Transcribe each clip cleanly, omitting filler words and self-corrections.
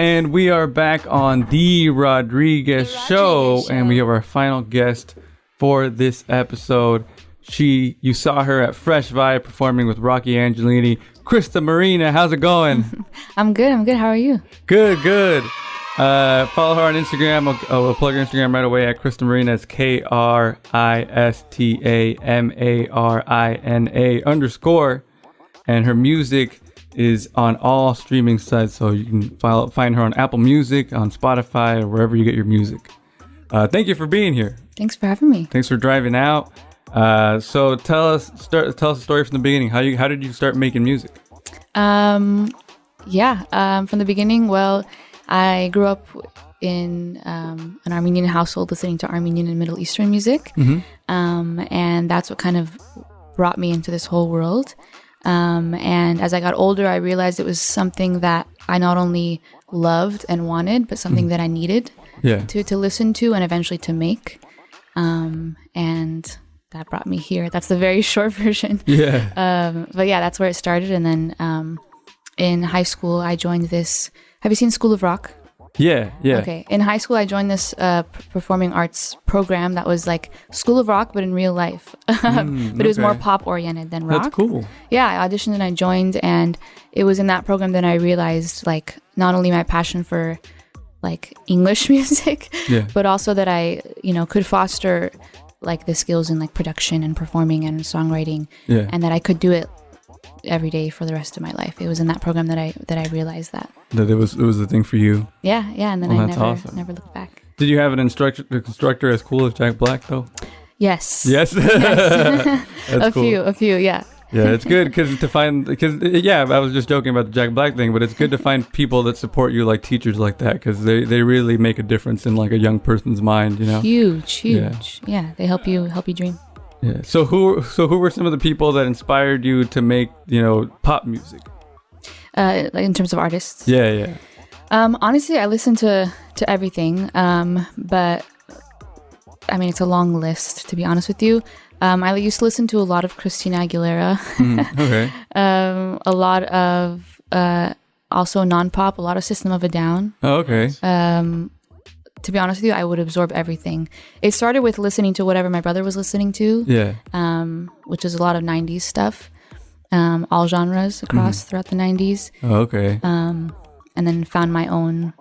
And we are back on the Rodriguez Show, and we have our final guest for this episode. You saw her at Fresh Vibe performing with Rocky Angelini. Krista Marina, how's it going? I'm good. How are you? Good. Follow her on Instagram. I'll plug her Instagram right away at Krista Marina. It's KristaMarina_. And her music is on all streaming sites, so you can find her on Apple Music, on Spotify, or wherever you get your music. Thank you for being here. Thanks for having me. Thanks for driving out. So tell us a story from the beginning. How did you start making music? From the beginning, well, I grew up in an Armenian household listening to Armenian and Middle Eastern music. Mm-hmm. And that's what kind of brought me into this whole world. And as I got older, I realized it was something that I not only loved and wanted, but something that I needed to listen to and eventually to make. And that brought me here. That's the very short version. Yeah. But yeah, that's where it started. And then in high school, I joined this. Have you seen School of Rock? Yeah. Okay. In high school, I joined this performing arts program that was like School of Rock, but in real life. But it was more pop oriented than rock. That's cool. Yeah, I auditioned and I joined, and it was in that program that I realized like not only my passion for like English music, but also that I, could foster like the skills in like production and performing and songwriting, and that I could do it every day for the rest of my life. It was in that program that I realized that it was the thing for you. Yeah, and then I never looked back. Did you have an instructor as cool as Jack Black though? Yes. That's a cool. few, yeah. Yeah, it's good because I was just joking about the Jack Black thing, but it's good to find people that support you, like teachers like that, because they really make a difference in like a young person's mind, Huge. Yeah, they help you dream. Yeah. So who were some of the people that inspired you to make pop music? In terms of artists. Yeah. Honestly, I listen to everything. But I mean, it's a long list, to be honest with you. I used to listen to a lot of Christina Aguilera. Okay. A lot of also non-pop, a lot of System of a Down. Oh, okay. To be honest with you, I would absorb everything. It started with listening to whatever my brother was listening to. Yeah. Which is a lot of 90s stuff. All genres throughout the 90s. Oh, okay. And then found my own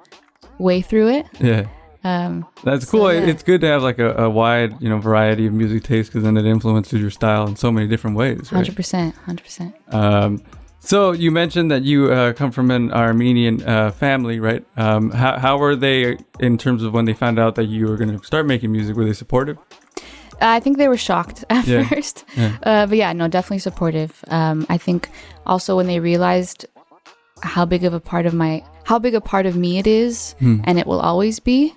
way through it. Yeah. That's cool. So, yeah. It's good to have like a wide, variety of music taste, because then it influences your style in so many different ways, right? 100%. So you mentioned that you come from an Armenian family, right? How were they in terms of when they found out that you were going to start making music? Were they supportive? I think they were shocked at first. Yeah. But yeah, no, definitely supportive. I think also when they realized how big a part of me it is, and it will always be,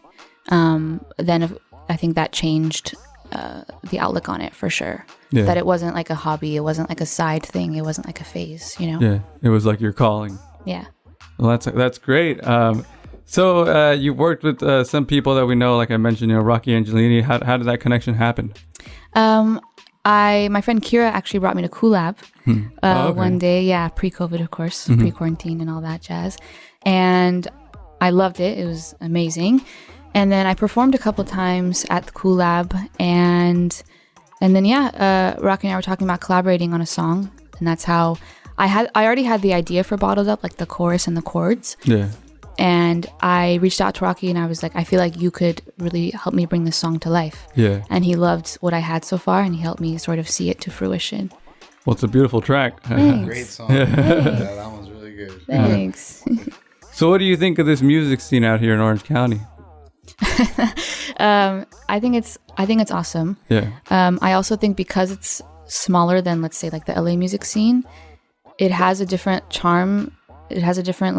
then I think that changed the outlook on it for sure. Yeah. That it wasn't like a hobby, it wasn't like a side thing, it wasn't like a phase, Yeah, it was like your calling. Yeah. Well, that's great. So you worked with some people that we know, like I mentioned, Rocky Angelini. How did that connection happen? My friend Kira actually brought me to Coolab one day, pre-COVID, of course, pre-quarantine and all that jazz. And I loved it. It was amazing. And then I performed a couple times at the Coolab, and then Rocky and I were talking about collaborating on a song, and that's how I already had the idea for Bottled Up, like the chorus and the chords. Yeah. And I reached out to Rocky and I was like, I feel like you could really help me bring this song to life. Yeah. And he loved what I had so far, and he helped me sort of see it to fruition. Well, it's a beautiful track. Great song. Yeah, that one's really good. Thanks. So what do you think of this music scene out here in Orange County? I think it's awesome. Yeah. I also think because it's smaller than, let's say, like the LA music scene, it has a different charm. It has a different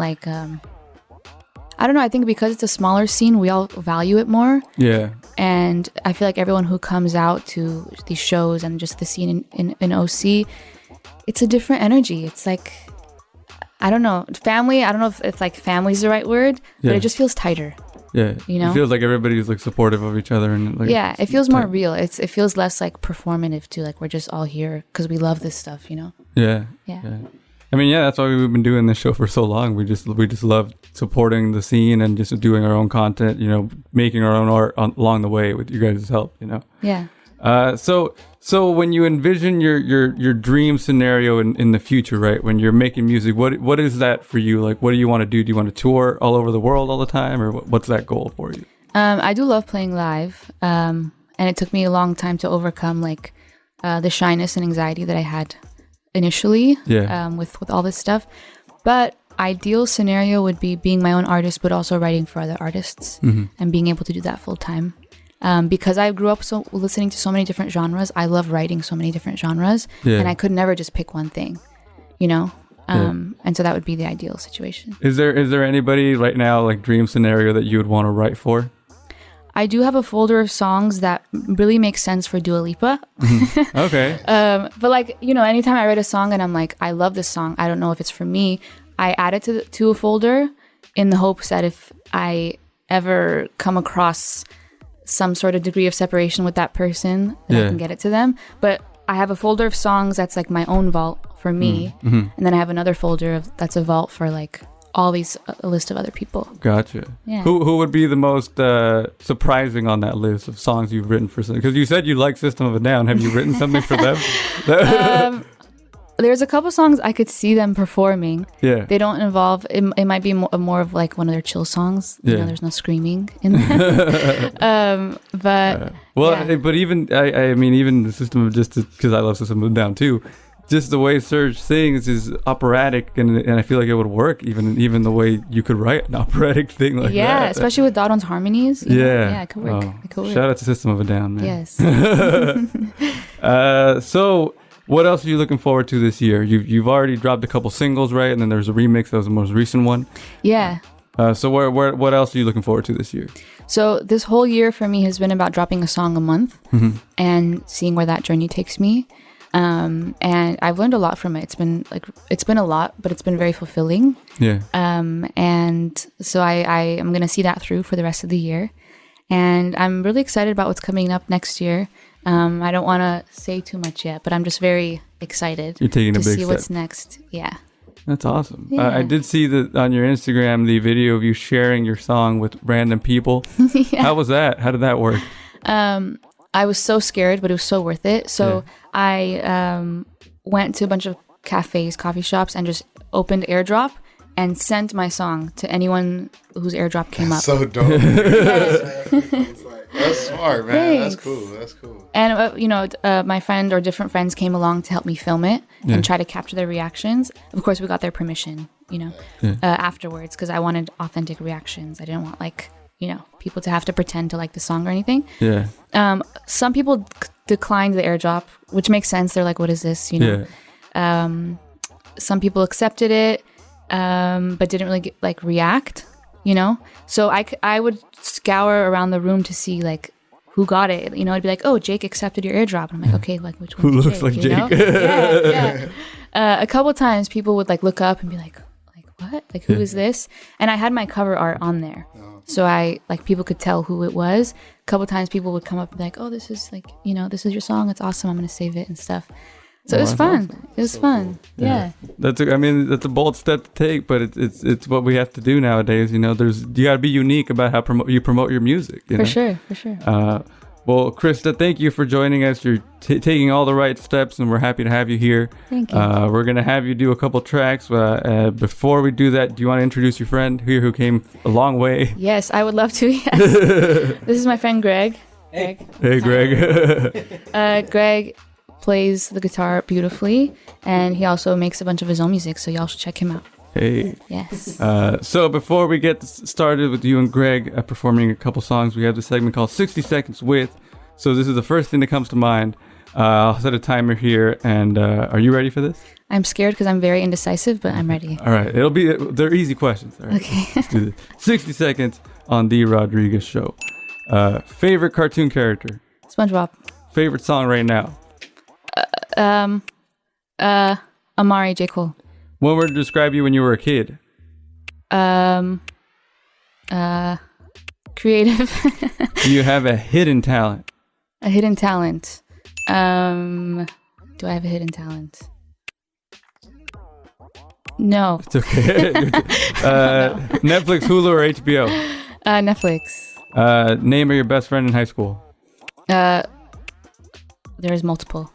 I don't know. I think because it's a smaller scene, we all value it more. Yeah. And I feel like everyone who comes out to these shows and just the scene in OC, it's a different energy. It's like, I don't know, family. I don't know if like family is the right word, but it just feels tighter. Yeah. It feels like everybody's like supportive of each other, and like, it feels more real. It feels less like performative too. Like we're just all here because we love this stuff, Yeah. I mean, yeah, that's why we've been doing this show for so long. We just love supporting the scene and just doing our own content, you know, making our own art along the way with you guys' help, you know. Yeah. So when you envision your dream scenario in the future, right? When you're making music, what is that for you? Like, what do you want to do? Do you want to tour all over the world all the time, or what's that goal for you? I do love playing live, and it took me a long time to overcome like the shyness and anxiety that I had initially with all this stuff. But ideal scenario would be being my own artist, but also writing for other artists and being able to do that full time. Because I grew up listening to so many different genres. I love writing so many different genres, and I could never just pick one thing, you know. And so that would be the ideal situation. Is there anybody right now, like dream scenario, that you would want to write for? I do have a folder of songs that really make sense for Dua Lipa. Okay. But like, you know, anytime I write a song and I'm like, I love this song, I don't know if it's for me, I add it to a folder in the hopes that if I ever come across some sort of degree of separation with that person, that I can get it to them. But I have a folder of songs that's like my own vault for me. And then I have another folder that's a vault for like all these, a list of other people. Gotcha. Yeah. Who would be the most surprising on that list of songs you've written for? Because you said you like System of a Down. Have you written something for them? There's a couple songs I could see them performing. Yeah. They don't involve, it might be more of like one of their chill songs. You know, there's no screaming in them. But even, I mean, even the System of, just because I love System of a Down too, just the way Serge sings is operatic, and I feel like it would work even the way you could write an operatic thing like that. Yeah, especially with Dodon's harmonies. Yeah, it could work. Shout out to System of a Down, man. Yes. So what else are you looking forward to this year? You've already dropped a couple singles, right? And then there's a remix. That was the most recent one. Yeah. So what else are you looking forward to this year? So this whole year for me has been about dropping a song a month and seeing where that journey takes me. And I've learned a lot from it. It's been a lot, but it's been very fulfilling. Yeah. And so I am going to see that through for the rest of the year. And I'm really excited about what's coming up next year. I don't want to say too much yet, but I'm just very excited You're taking to a big see step. What's next. Yeah. That's awesome. Yeah. I did see that on your Instagram, the video of you sharing your song with random people. Yeah. How was that? How did that work? I was so scared, but it was so worth it. So I went to a bunch of cafes, coffee shops, and just opened AirDrop and sent my song to anyone whose AirDrop came up. So dope. That's smart, man. Thanks. That's cool. And, my friend or different friends came along to help me film it and try to capture their reactions. Of course, we got their permission, afterwards, because I wanted authentic reactions. I didn't want, people to have to pretend to like the song or anything. Yeah. Some people declined the AirDrop, which makes sense. They're like, what is this? Some people accepted it, but didn't really react, So I would scour around the room to see who got it. I'd be like, oh, Jake accepted your AirDrop. And I'm like, okay, which one? Who looks like Jake? Yeah. A couple times people would look up and be like, what? Who is this? And I had my cover art on there. So people could tell who it was. A couple times people would come up and be like, oh, this is this is your song. It's awesome. I'm going to save it and stuff. So it was fun. Awesome. It was so fun. Cool. Yeah. That's a bold step to take, but it's what we have to do nowadays. You got to be unique about how you promote your music. For sure. Well, Krista, thank you for joining us. You're taking all the right steps, and we're happy to have you here. Thank you. We're going to have you do a couple tracks. Before we do that, do you want to introduce your friend here who came a long way? Yes, I would love to. Yes. This is my friend Greg. Hey, Greg. Greg plays the guitar beautifully, and he also makes a bunch of his own music, so y'all should check him out. Hey. Yes. So before we get started with you and Greg performing a couple songs, we have this segment called 60 Seconds With. So this is the first thing that comes to mind. I'll set a timer here, and are you ready for this? I'm scared because I'm very indecisive, but I'm ready. All right. They're easy questions. All right. Okay. Let's do this. 60 seconds on The Rodriguez Show. Favorite cartoon character? SpongeBob. Favorite song right now? Amari, J. Cole. One word to describe you when you were a kid? Creative. Do you have a hidden talent? A hidden talent. Do I have a hidden talent? No. It's okay. Netflix, Hulu, or HBO? Netflix. Name of your best friend in high school. There is multiple.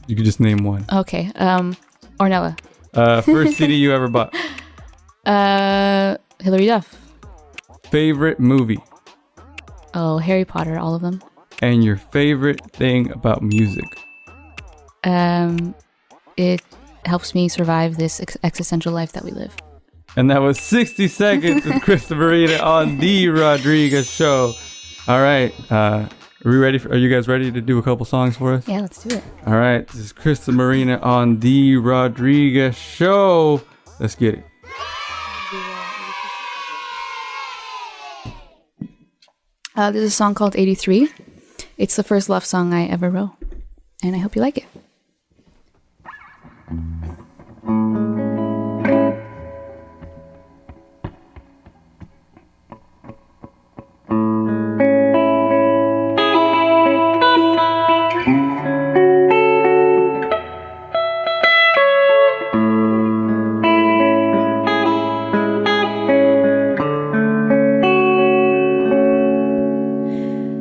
You could just name one. Okay. Ornella. First CD you ever bought. Hilary Duff. Favorite movie. Oh, Harry Potter, all of them. And your favorite thing about music. It helps me survive this existential life that we live. And that was 60 seconds with Krista Marina on The Rodriguez Show. All right. Are you guys ready to do a couple songs for us? Yeah, let's do it. All right. This is Krista Marina on The Rodriguez Show. Let's get it. This is a song called 83. It's the first love song I ever wrote. And I hope you like it.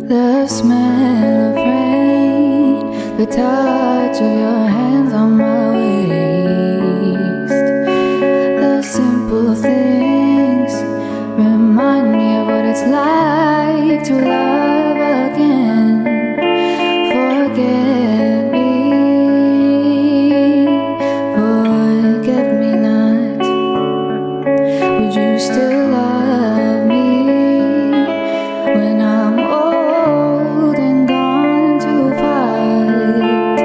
The smell of rain, the touch of your hands on my waist. The simple things remind me of what it's like to love again. Forget me not. Would you still love me when I'm old and gone to fight?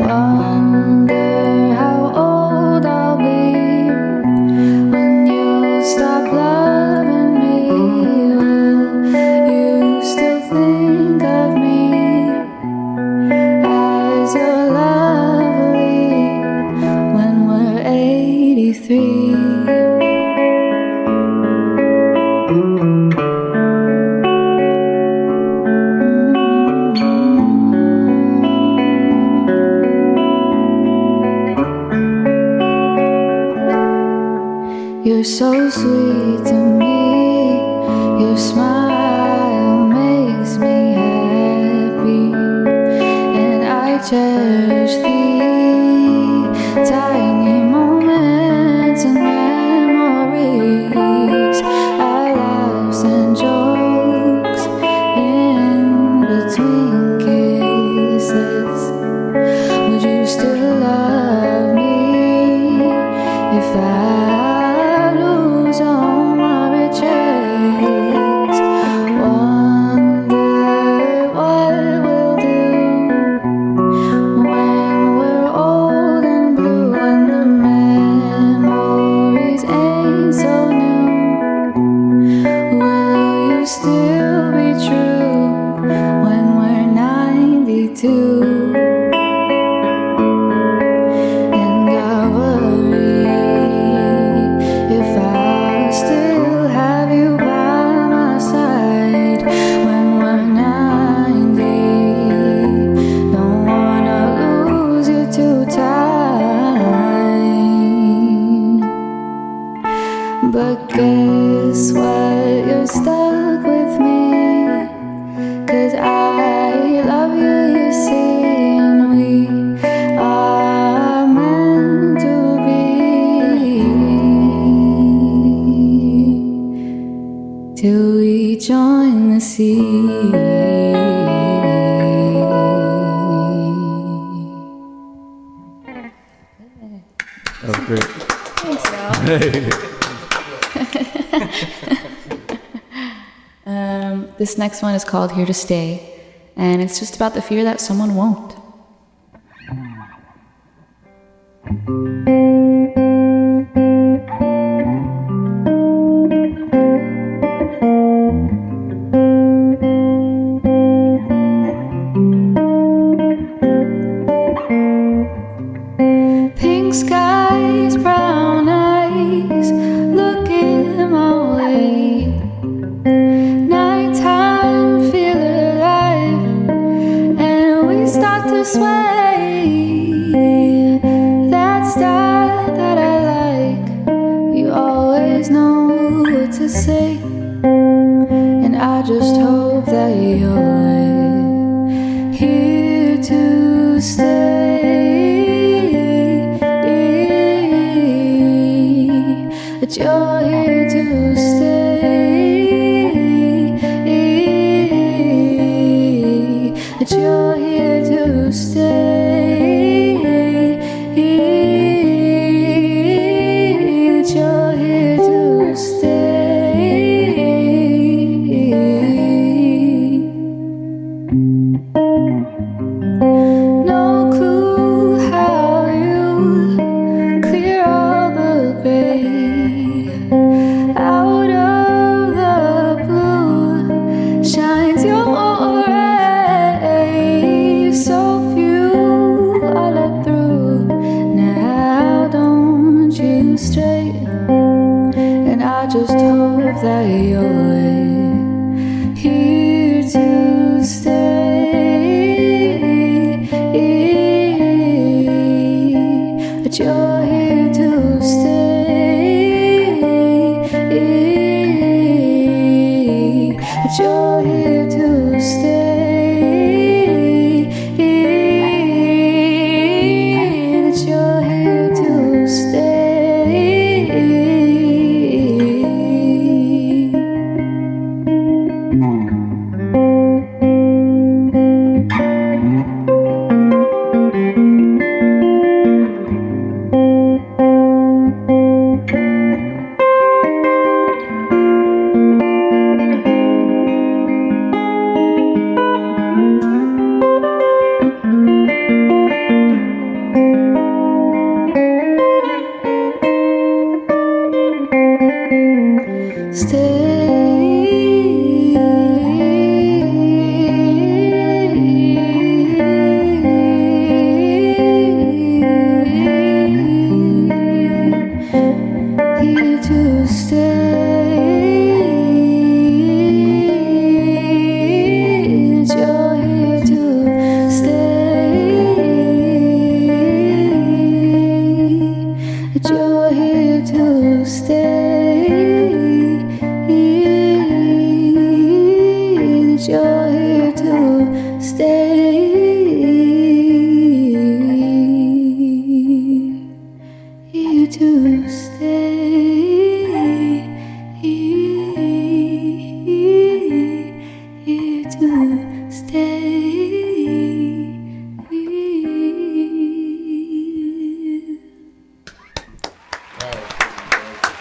Wonder how old I'll be when you stop loving me. Will you still think of me as you're lovely when we're 83? You're so sweet to me. Your smile makes me happy, and I cherish the tiny moments and memories, our laughs and jokes in between kisses. Would you still love me if I lose all my riches? Wonder what we'll do when we're old and blue and the memories ain't so new. Will you still be true when we're 92? And I worry if I still have you by my side when we're 90. Don't wanna lose you to time. But guess what? You're stuck with me, 'cause I love you, you see, and we are meant to be till we join the sea. That was great. Thanks, y'all. Hey. This next one is called Here to Stay, and it's just about the fear that someone won't. Pink skies, brown eyes, looking my way. Nighttime, feel alive, and we start to I just hope that you're here to stay. That you're here to stay. That you're here to stay. That you're here to stay. No clue how you clear all the gray. Out of the blue shines your ray. So few I let through. Now don't you stray. And I just hope that you're here to stay. That you're here to stay. That you're here to stay. That you're here to stay. Here to stay. That you're here to stay. That you're here to stay. That you're here to stay. Here to stay. Here to stay.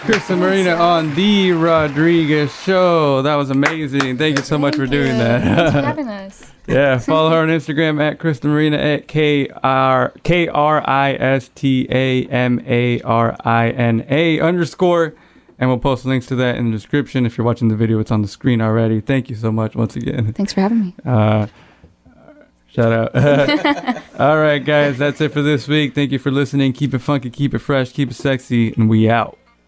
Krista Marina on The Rodriguez Show. That was amazing. Thank you so much for doing Thanks for that. having us. Yeah, follow her on Instagram at Krista Marina at KRISTAMARINA_. And we'll post links to that in the description. If you're watching the video, it's on the screen already. Thank you so much once again. Thanks for having me. Shout out. All right, guys, that's it for this week. Thank you for listening. Keep it funky, keep it fresh, keep it sexy, and we out.